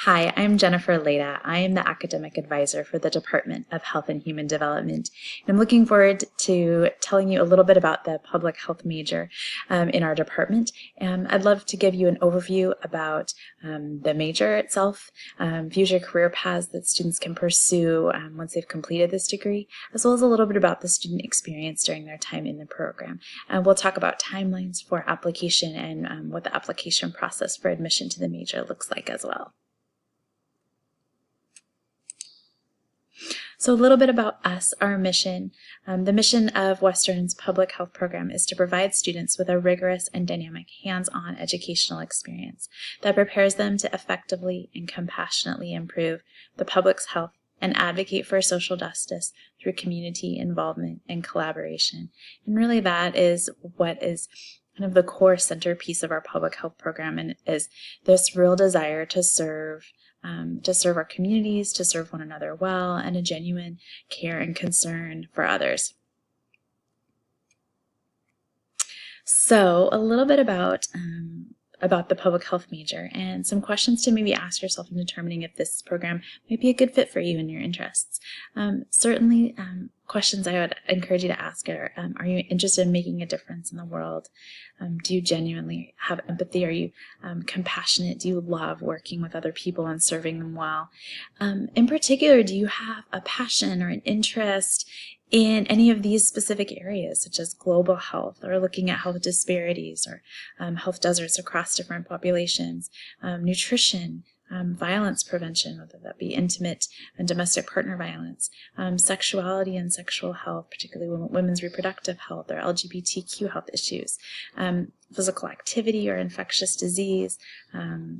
Hi, I'm Jennifer Leita. I am the academic advisor for the Department of Health and Human Development. And I'm looking forward to telling you a little bit about the public health major in our department. I'd love to give you an overview about the major itself, future career paths that students can pursue once they've completed this degree, as well as a little bit about the student experience during their time in the program. We'll talk about timelines for application and what the application process for admission to the major looks like as well. So a little bit about us, our mission. The mission of Western's public health program is to provide students with a rigorous and dynamic hands-on educational experience that prepares them to effectively and compassionately improve the public's health and advocate for social justice through community involvement and collaboration. And really that is what is kind of the core centerpiece of our public health program, and is this real desire to serve our communities, to serve one another well, and a genuine care and concern for others. So a little bit about the public health major and some questions to maybe ask yourself in determining if this program might be a good fit for you and your interests. Certainly, questions I would encourage you to ask are you interested in making a difference in the world? Do you genuinely have empathy? Are you compassionate? Do you love working with other people and serving them well? In particular, do you have a passion or an interest in any of these specific areas, such as global health, or looking at health disparities, or health deserts across different populations, nutrition, violence prevention, whether that be intimate and domestic partner violence, sexuality and sexual health, particularly women's reproductive health or LGBTQ health issues, physical activity or infectious disease,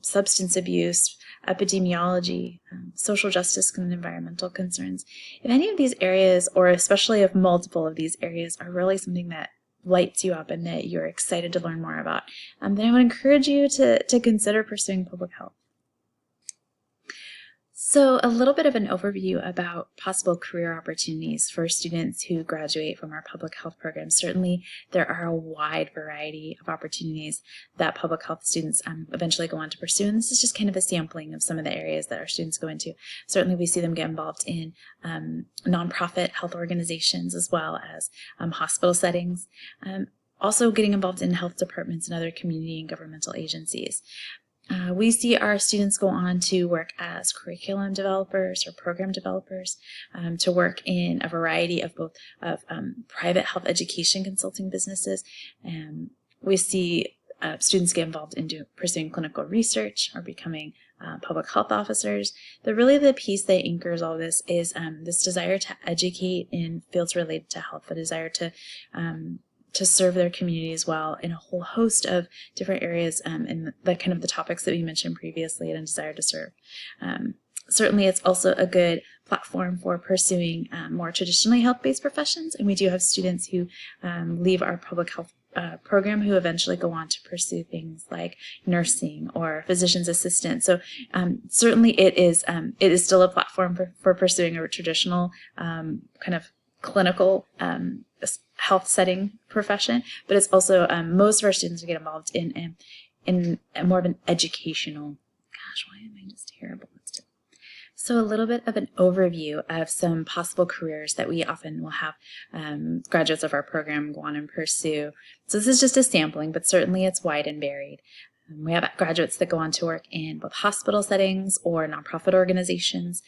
substance abuse, epidemiology, social justice and environmental concerns. If any of these areas, or especially if multiple of these areas, are really something that lights you up and that you're excited to learn more about, then I would encourage you to consider pursuing public health. So a little bit of an overview about possible career opportunities for students who graduate from our public health program. Certainly there are a wide variety of opportunities that public health students eventually go on to pursue, and this is just kind of a sampling of some of the areas that our students go into. Certainly we see them get involved in nonprofit health organizations as well as hospital settings, also getting involved in health departments and other community and governmental agencies. We see our students go on to work as curriculum developers or program developers, to work in a variety of both private health education consulting businesses. We see students get involved in pursuing clinical research or becoming public health officers. But really the piece that anchors all this is this desire to educate in fields related to health, the desire to serve their communities well in a whole host of different areas, and the kind of the topics that we mentioned previously, and a desire to serve. Certainly it's also a good platform for pursuing more traditionally health-based professions, and we do have students who leave our public health program who eventually go on to pursue things like nursing or physician's assistant. So certainly it is still a platform for pursuing a traditional kind of clinical health setting profession, but it's also most of our students get involved in more of an educational. Gosh, why am I just terrible? So a little bit of an overview of some possible careers that we often will have graduates of our program go on and pursue. So this is just a sampling, but certainly it's wide and varied. We have graduates that go on to work in both hospital settings or nonprofit organizations,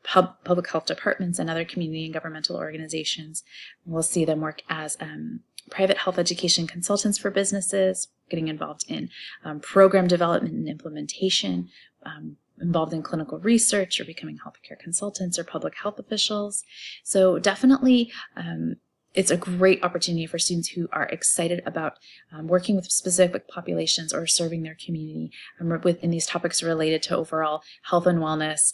public health departments, and other community and governmental organizations. We'll see them work as private health education consultants for businesses, getting involved in program development and implementation, involved in clinical research, or becoming healthcare consultants or public health officials. So definitely it's a great opportunity for students who are excited about working with specific populations or serving their community within these topics related to overall health and wellness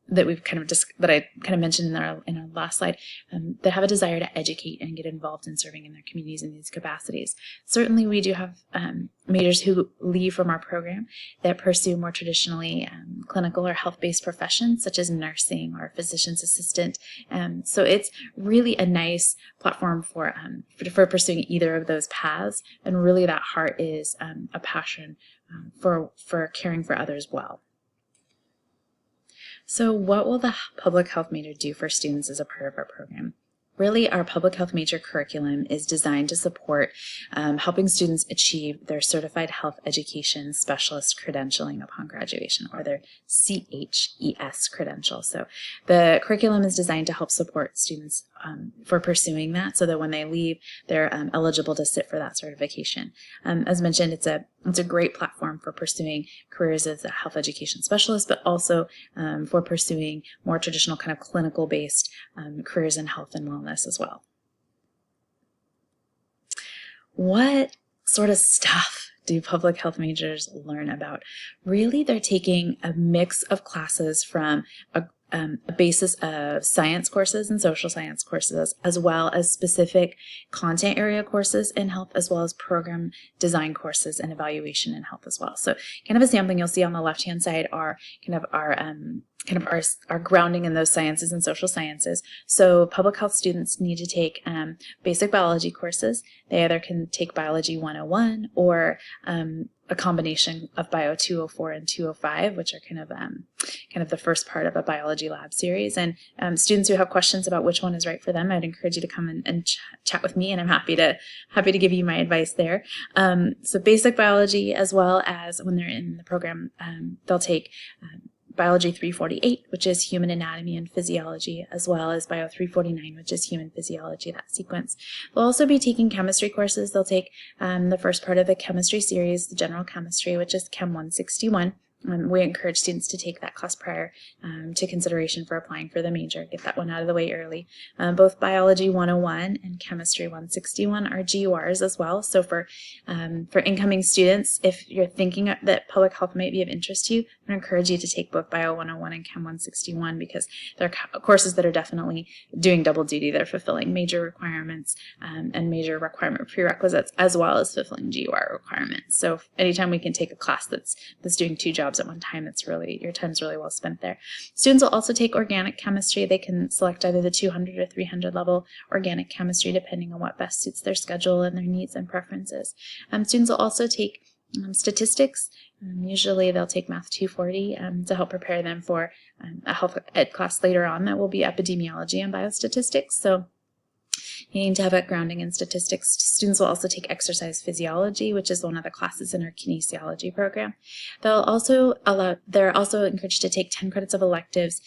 that we've that I kind of mentioned in our last slide, that have a desire to educate and get involved in serving in their communities in these capacities. Certainly we do have majors who leave from our program that pursue more traditionally clinical or health-based professions, such as nursing or physician's assistant. So it's really a nice platform for pursuing either of those paths, and really that heart is a passion for caring for others well. So what will the public health major do for students as a part of our program? Really, our public health major curriculum is designed to support helping students achieve their Certified Health Education Specialist credentialing upon graduation, or their CHES credential. So the curriculum is designed to help support students for pursuing that, so that when they leave, they're eligible to sit for that certification. As mentioned, it's a great platform for pursuing careers as a health education specialist, but also for pursuing more traditional kind of clinical-based careers in health and wellness as well. What sort of stuff do public health majors learn about? Really, they're taking a mix of classes from a basis of science courses and social science courses, as well as specific content area courses in health, as well as program design courses and evaluation in health as well. So kind of a sampling you'll see on the left-hand side are our grounding in those sciences and social sciences. So public health students need to take basic biology courses. They either can take Biology 101 or a combination of Bio 204 and 205, which are kind of the first part of a biology lab series. And students who have questions about which one is right for them, I'd encourage you to come and chat with me, and I'm happy to give you my advice there. So basic biology, as well as when they're in the program, they'll take Biology 348, which is human anatomy and physiology, as well as Bio 349, which is human physiology, that sequence. They'll also be taking chemistry courses. They'll take the first part of the chemistry series, the general chemistry, which is Chem 161. We encourage students to take that class prior to consideration for applying for the major. Get that one out of the way early. Both Biology 101 and Chemistry 161 are GURs as well. So for incoming students, if you're thinking that public health might be of interest to you, I encourage you to take both Bio 101 and Chem 161, because they're courses that are definitely doing double duty. They're fulfilling major requirements and major requirement prerequisites, as well as fulfilling GUR requirements. So anytime we can take a class that's doing two jobs at one time, your time's really well spent there. Students will also take organic chemistry. They can select either the 200 or 300 level organic chemistry, depending on what best suits their schedule and their needs and preferences. Students will also take statistics. Usually they'll take Math 240 to help prepare them for a health ed class later on that will be epidemiology and biostatistics. So you need to have a grounding in statistics. Students will also take exercise physiology, which is one of the classes in our kinesiology program. They're also encouraged to take 10 credits of electives,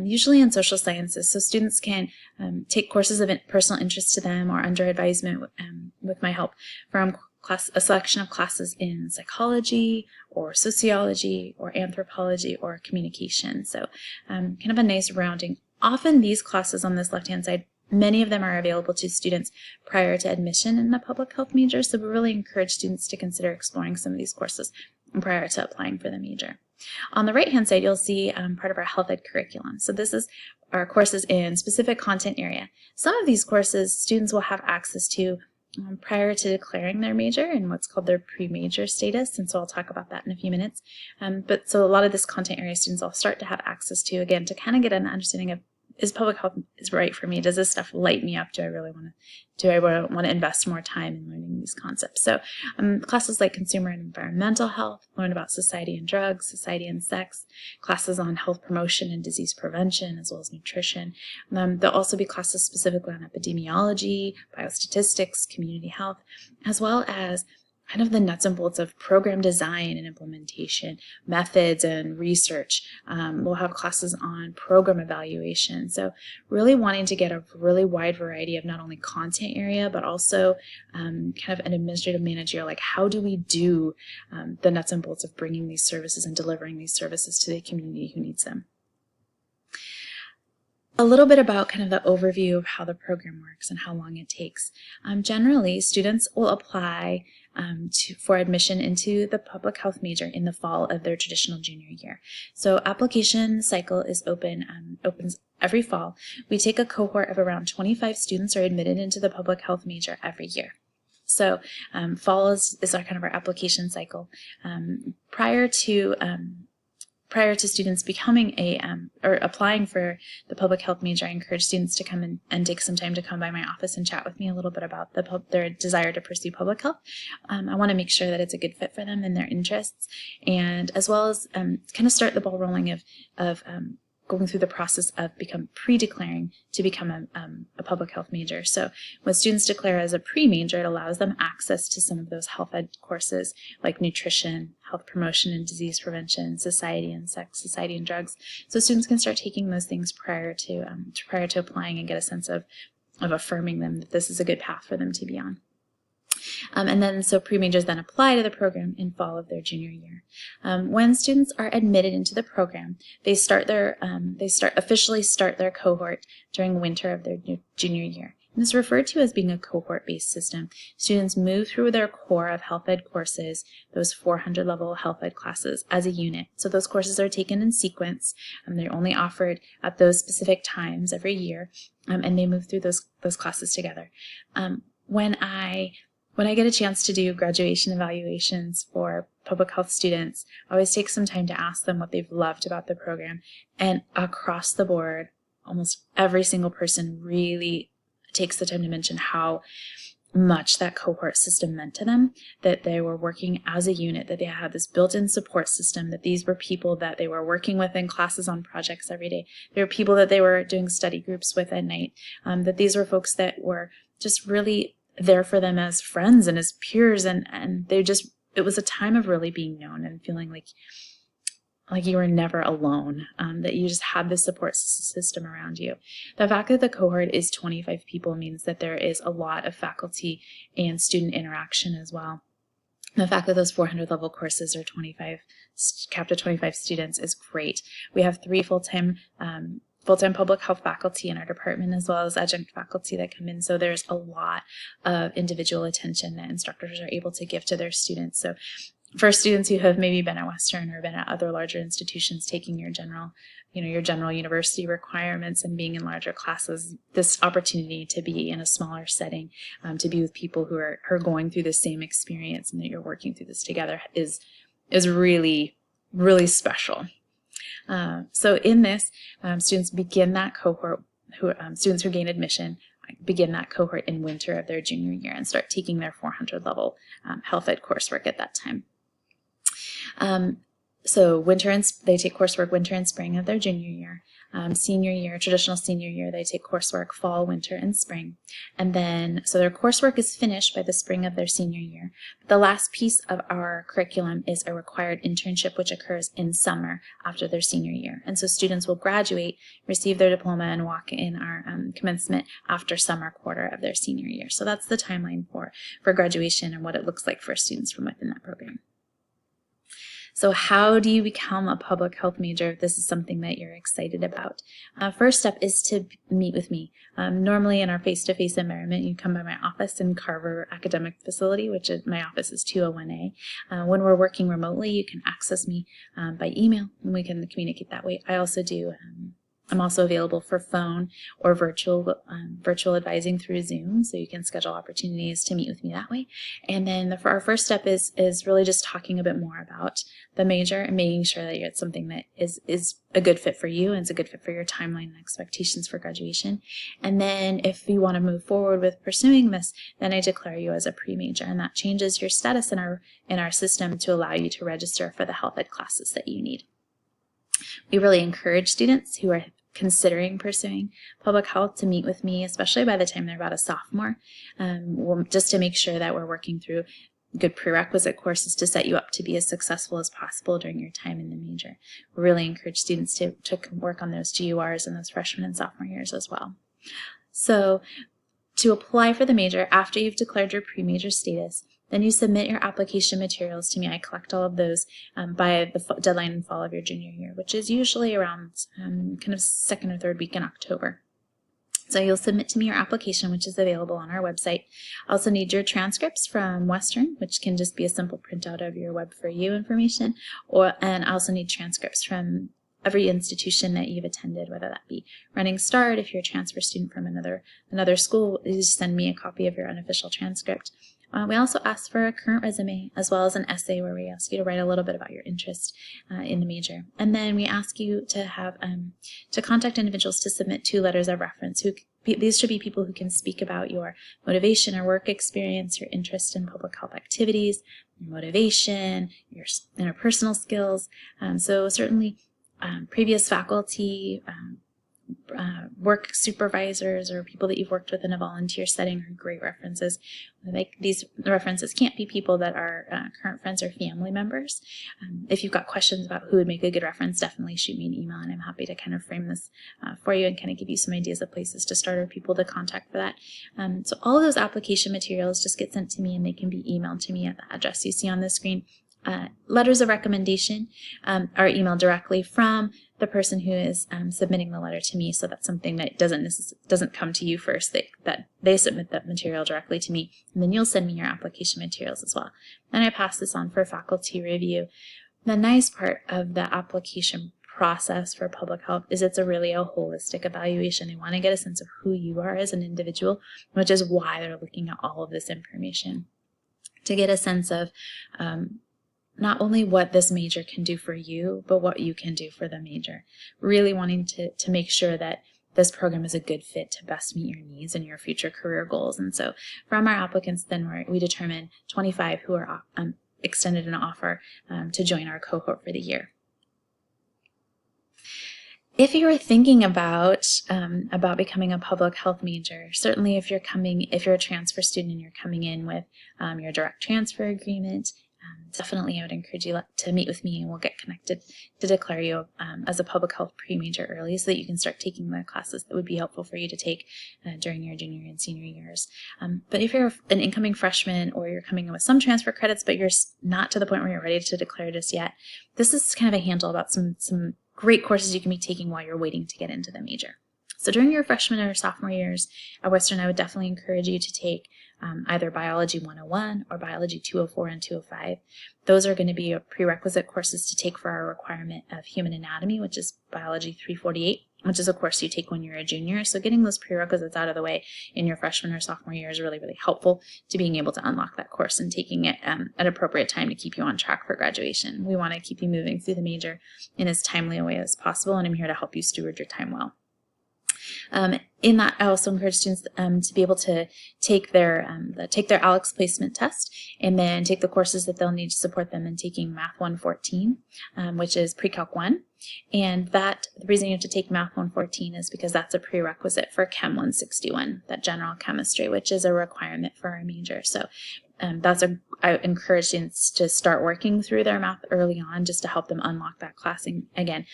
usually in social sciences. So students can take courses of personal interest to them or under advisement with my help from a selection of classes in psychology or sociology or anthropology or communication. So kind of a nice rounding. Often these classes on this left-hand side, many of them are available to students prior to admission in the public health major, so we really encourage students to consider exploring some of these courses prior to applying for the major. On the right-hand side, you'll see part of our health ed curriculum. So this is our courses in specific content area. Some of these courses students will have access to prior to declaring their major in what's called their pre-major status, and so I'll talk about that in a few minutes. But so a lot of this content area students will start to have access to, again, to kind of get an understanding of, is public health is right for me? Does this stuff light me up? Do I want to invest more time in learning these concepts? So classes like consumer and environmental health, learn about society and drugs, society and sex, classes on health promotion and disease prevention, as well as nutrition. There'll also be classes specifically on epidemiology, biostatistics, community health, as well as kind of the nuts and bolts of program design and implementation, methods and research. We'll have classes on program evaluation. So really wanting to get a really wide variety of not only content area, but also kind of an administrative managerial, like how do we do the nuts and bolts of bringing these services and delivering these services to the community who needs them. A little bit about kind of the overview of how the program works and how long it takes. Generally, students will apply for admission into the public health major in the fall of their traditional junior year. So application cycle is opens every fall. We take a cohort of around 25 students are admitted into the public health major every year. So fall is our kind of our application cycle. Prior to students becoming or applying for the public health major, I encourage students to come in and take some time to come by my office and chat with me a little bit about their desire to pursue public health. I want to make sure that it's a good fit for them and their interests, and as well as kind of start the ball rolling of going through the process of pre-declaring to become a public health major. So when students declare as a pre-major, it allows them access to some of those health ed courses like nutrition, health promotion and disease prevention, society and sex, society and drugs. So students can start taking those things prior to applying and get a sense of affirming them that this is a good path for them to be on. And then so pre-majors then apply to the program in fall of their junior year. When students are admitted into the program, they officially start their cohort during winter of their junior year. And this is referred to as being a cohort-based system. Students move through their core of health ed courses, those 400 level health ed classes, as a unit. So those courses are taken in sequence. They're only offered at those specific times every year, and they move through those classes together. When I get a chance to do graduation evaluations for public health students, I always take some time to ask them what they've loved about the program. And across the board, almost every single person really takes the time to mention how much that cohort system meant to them, that they were working as a unit, that they had this built-in support system, that these were people that they were working with in classes on projects every day. They were people that they were doing study groups with at night, that these were folks that were just really there for them as friends and as peers, and it was a time of really being known and feeling like you were never alone, that you just had this support system around you. The fact that the cohort is 25 people means that there is a lot of faculty and student interaction as well. The fact that those 400 level courses are capped at 25 students is great. We have 3 full-time public health faculty in our department, as well as adjunct faculty that come in. So there's a lot of individual attention that instructors are able to give to their students. So for students who have maybe been at Western or been at other larger institutions taking your general university requirements and being in larger classes, this opportunity to be in a smaller setting, to be with people who are going through the same experience and that you're working through this together is really, really special. So in this, students begin that cohort, students who gain admission begin that cohort in winter of their junior year and start taking their 400 level health ed coursework at that time. So they take coursework winter and spring of their junior year. Senior year, traditional senior year, they take coursework fall, winter, and spring. And then, so their coursework is finished by the spring of their senior year. The last piece of our curriculum is a required internship, which occurs in summer after their senior year. And so students will graduate, receive their diploma, and walk in our commencement after summer quarter of their senior year. So that's the timeline for graduation and what it looks like for students from within that program. So how do you become a public health major if this is something that you're excited about? First step is to meet with me. Normally in our face-to-face environment, you come by my office in Carver Academic Facility, which is, my office is 201A. When we're working remotely, you can access me by email, and we can communicate that way. I'm also available for phone or virtual advising through Zoom, so you can schedule opportunities to meet with me that way. And then our first step is really just talking a bit more about the major and making sure that it's something that is a good fit for you and is a good fit for your timeline and expectations for graduation. And then if you want to move forward with pursuing this, then I declare you as a pre-major, and that changes your status in our system to allow you to register for the health ed classes that you need. We really encourage students who are considering pursuing public health to meet with me, especially by the time they're about a sophomore, just to make sure that we're working through good prerequisite courses to set you up to be as successful as possible during your time in the major. We really encourage students to work on those GURs in those freshman and sophomore years as well. So to apply for the major, after you've declared your pre-major status, then you submit your application materials to me. I collect all of those by the deadline in fall of your junior year, which is usually around kind of second or third week in October. So you'll submit to me your application, which is available on our website. I also need your transcripts from Western, which can just be a simple printout of your Web4U information, and I also need transcripts from every institution that you've attended, whether that be Running Start. If you're a transfer student from another school, you just send me a copy of your unofficial transcript. We also ask for a current resume, as well as an essay where we ask you to write a little bit about your interest in the major. And then we ask you to have to contact individuals to submit 2 letters of reference. These should be people who can speak about your motivation or work experience, your interest in public health activities, your motivation, your interpersonal skills. So certainly previous faculty, work supervisors, or people that you've worked with in a volunteer setting are great references. These references can't be people that are current friends or family members. If you've got questions about who would make a good reference, definitely shoot me an email, and I'm happy to kind of frame this for you and kind of give you some ideas of places to start or people to contact for that. So all of those application materials just get sent to me, and they can be emailed to me at the address you see on the screen. Letters of recommendation are emailed directly from the person who is submitting the letter to me, so that's something that doesn't come to you first, that they submit that material directly to me, and then you'll send me your application materials as well. Then I pass this on for faculty review. The nice part of the application process for public health is it's really a holistic evaluation. They want to get a sense of who you are as an individual, which is why they're looking at all of this information, to get a sense of not only what this major can do for you, but what you can do for the major. Really wanting to make sure that this program is a good fit to best meet your needs and your future career goals. And so from our applicants, then we determine 25 who are extended an offer to join our cohort for the year. If you are thinking about becoming a public health major, certainly if you're a transfer student and you're coming in with your direct transfer agreement, definitely I would encourage you to meet with me, and we'll get connected to declare you as a public health pre-major early so that you can start taking the classes that would be helpful for you to take during your junior and senior years. But if you're an incoming freshman, or you're coming in with some transfer credits but you're not to the point where you're ready to declare just yet, this is kind of a handle about some great courses you can be taking while you're waiting to get into the major. So during your freshman or sophomore years at Western, I would definitely encourage you to take either Biology 101 or Biology 204 and 205. Those are going to be prerequisite courses to take for our requirement of Human Anatomy, which is Biology 348, which is a course you take when you're a junior. So getting those prerequisites out of the way in your freshman or sophomore year is really, really helpful to being able to unlock that course and taking it at an appropriate time to keep you on track for graduation. We want to keep you moving through the major in as timely a way as possible, and I'm here to help you steward your time well. In that, I also encourage students to be able to take their ALEX placement test, and then take the courses that they'll need to support them in taking Math 114, which is Pre-Calc 1. And the reason you have to take Math 114 is because that's a prerequisite for Chem 161, that general chemistry, which is a requirement for our major. So I encourage students to start working through their math early on, just to help them unlock that class. And again,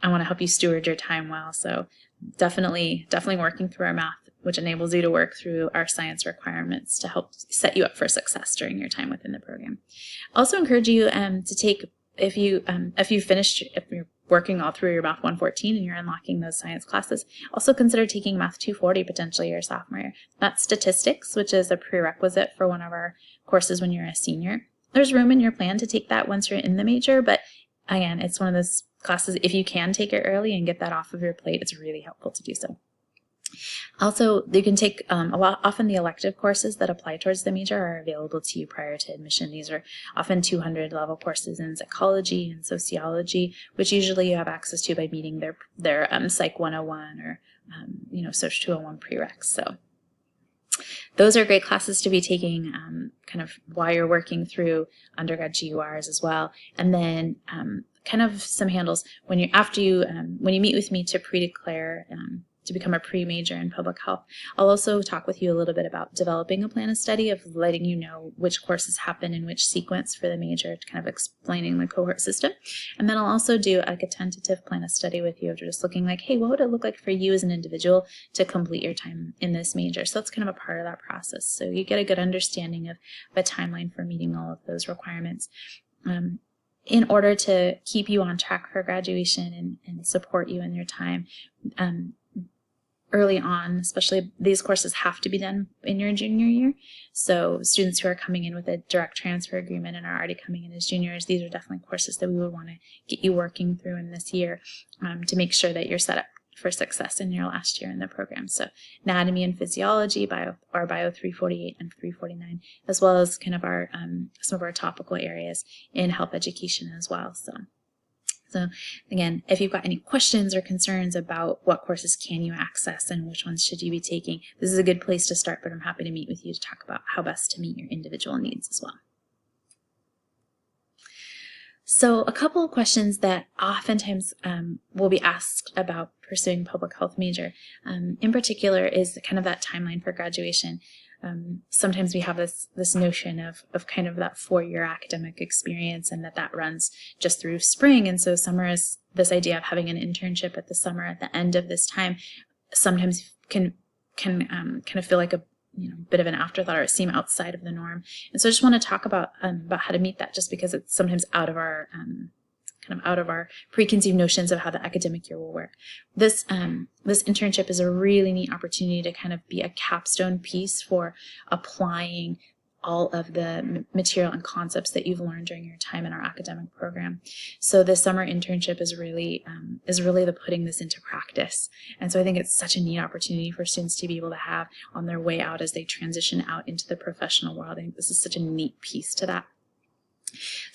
I want to help you steward your time well, so definitely working through our math, which enables you to work through our science requirements to help set you up for success during your time within the program. Also encourage you to take, if you're working all through your Math 114 and you're unlocking those science classes, also consider taking Math 240 potentially your sophomore year. That's statistics, which is a prerequisite for one of our courses when you're a senior. There's room in your plan to take that once you're in the major, but again, it's one of those classes, if you can take it early and get that off of your plate, it's really helpful to do so. Also, you can take often the elective courses that apply towards the major are available to you prior to admission. These are often 200 level courses in psychology and sociology, which usually you have access to by meeting their Psych 101 or Soc 201 prereqs. So those are great classes to be taking kind of while you're working through undergrad GURs as well. And then kind of some handles when you meet with me to pre-declare to become a pre-major in public health. I'll also talk with you a little bit about developing a plan of study, of letting you know which courses happen in which sequence for the major, to kind of explaining the cohort system. And then I'll also do like a tentative plan of study with you, just looking like, hey, what would it look like for you as an individual to complete your time in this major? So that's kind of a part of that process. So you get a good understanding of a timeline for meeting all of those requirements. In order to keep you on track for graduation and support you in your time, early on, especially, these courses have to be done in your junior year. So students who are coming in with a direct transfer agreement and are already coming in as juniors, these are definitely courses that we would want to get you working through in this year to make sure that you're set up for success in your last year in the program. So anatomy and physiology, Bio 348 and 349, as well as kind of our some of our topical areas in health education as well. So again, if you've got any questions or concerns about what courses can you access and which ones should you be taking, this is a good place to start, but I'm happy to meet with you to talk about how best to meet your individual needs as well. So a couple of questions that oftentimes will be asked about pursuing public health major, in particular, is kind of that timeline for graduation. Sometimes we have this notion of kind of that 4-year academic experience, and that runs just through spring. And so summer is this idea of having an internship at the summer at the end of this time. Sometimes can kind of feel like a bit of an afterthought, or seem outside of the norm. And so I just want to talk about how to meet that, just because it's sometimes out of our preconceived notions of how the academic year will work. This internship is a really neat opportunity to kind of be a capstone piece for applying all of the material and concepts that you've learned during your time in our academic program. So the summer internship is really the putting this into practice. And so I think it's such a neat opportunity for students to be able to have on their way out as they transition out into the professional world. I think this is such a neat piece to that.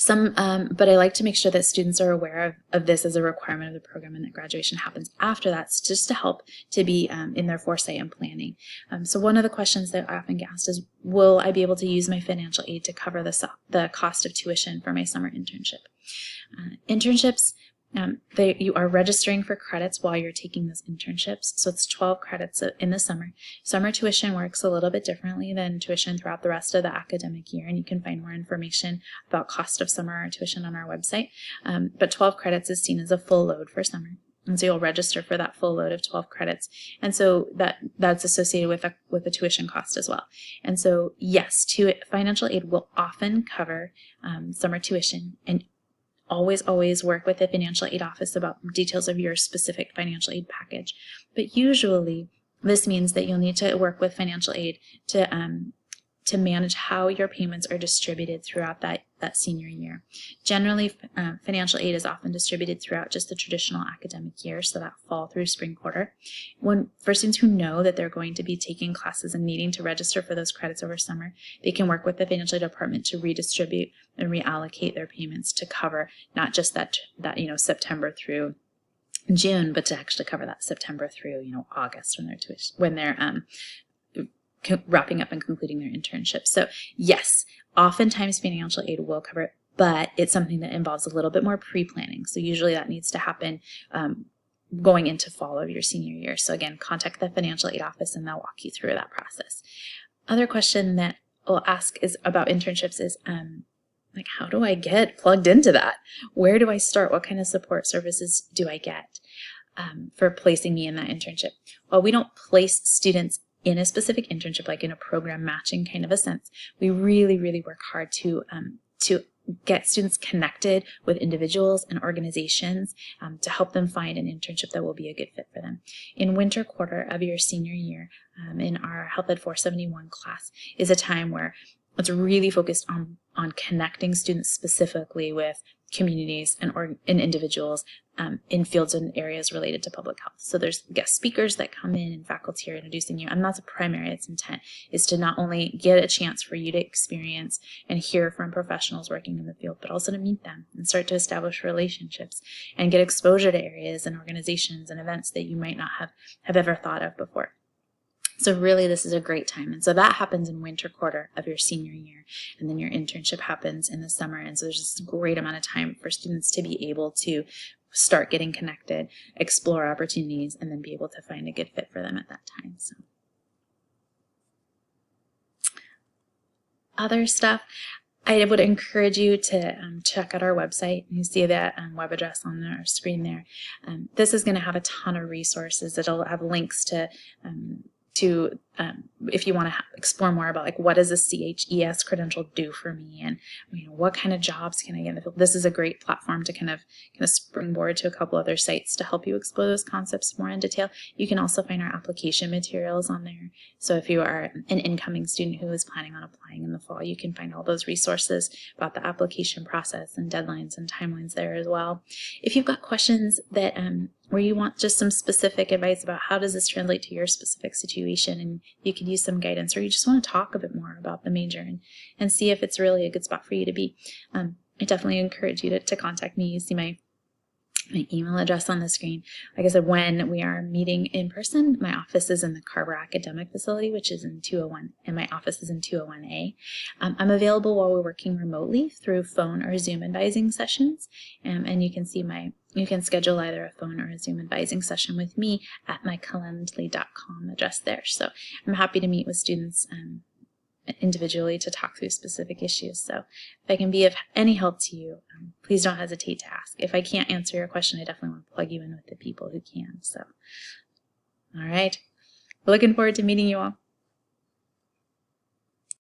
But I like to make sure that students are aware of this as a requirement of the program, and that graduation happens after that, just to help to be in their foresight and planning. So one of the questions that I often get asked is, will I be able to use my financial aid to cover the cost of tuition for my summer internship? Internships, you are registering for credits while you're taking those internships. So it's 12 credits in the summer. Summer tuition works a little bit differently than tuition throughout the rest of the academic year, and you can find more information about cost of summer tuition on our website. But 12 credits is seen as a full load for summer. And so you'll register for that full load of 12 credits. And so that's associated with a tuition cost as well. And so yes, financial aid will often cover summer tuition, and always work with the financial aid office about details of your specific financial aid package. But usually this means that you'll need to work with financial aid to manage how your payments are distributed throughout that senior year. Generally, financial aid is often distributed throughout just the traditional academic year, so that fall through spring quarter. For students who know that they're going to be taking classes and needing to register for those credits over summer, they can work with the financial aid department to redistribute and reallocate their payments to cover not just that September through June, but to actually cover that September through August when they're wrapping up and completing their internship. So yes, oftentimes financial aid will cover it, but it's something that involves a little bit more pre-planning. So usually that needs to happen going into fall of your senior year. So again, contact the financial aid office and they'll walk you through that process. Other question that we'll ask is about internships is how do I get plugged into that? Where do I start? What kind of support services do I get for placing me in that internship? Well, we don't place students in a specific internship, like in a program matching kind of a sense. We really work hard to get students connected with individuals and organizations to help them find an internship that will be a good fit for them. In winter quarter of your senior year, in our Health Ed 471 class, is a time where it's really focused on connecting students specifically with communities and individuals in fields and areas related to public health. So there's guest speakers that come in and faculty are introducing you, and that's a primary its intent, is to not only get a chance for you to experience and hear from professionals working in the field, but also to meet them and start to establish relationships and get exposure to areas and organizations and events that you might not have ever thought of before. So really, this is a great time. And so that happens in winter quarter of your senior year. And then your internship happens in the summer. And so there's just a great amount of time for students to be able to start getting connected, explore opportunities, and then be able to find a good fit for them at that time. So other stuff, I would encourage you to check out our website. You see that web address on our screen there. This is going to have a ton of resources. It'll have links to if you want to explore more about what does a CHES credential do for me, and what kind of jobs can I get in the field. This is a great platform to kind of springboard to a couple other sites to help you explore those concepts more in detail. You can also find our application materials on there. So if you are an incoming student who is planning on applying in the fall, you can find all those resources about the application process and deadlines and timelines there as well. If you've got questions that where you want just some specific advice about how does this translate to your specific situation, and you could use some guidance, or you just want to talk a bit more about the major and see if it's really a good spot for you to be, I definitely encourage you to contact me. You see my my email address on the screen. Like I said, when we are meeting in person, my office is in the Carver Academic Facility, which is in 201, and my office is in 201A. I'm available while we're working remotely through phone or Zoom advising sessions, and you can schedule either a phone or a Zoom advising session with me at my calendly.com address there. So I'm happy to meet with students individually to talk through specific issues. So if I can be of any help to you, please don't hesitate to ask. If I can't answer your question, I definitely want to plug you in with the people who can. So, all right. Looking forward to meeting you all.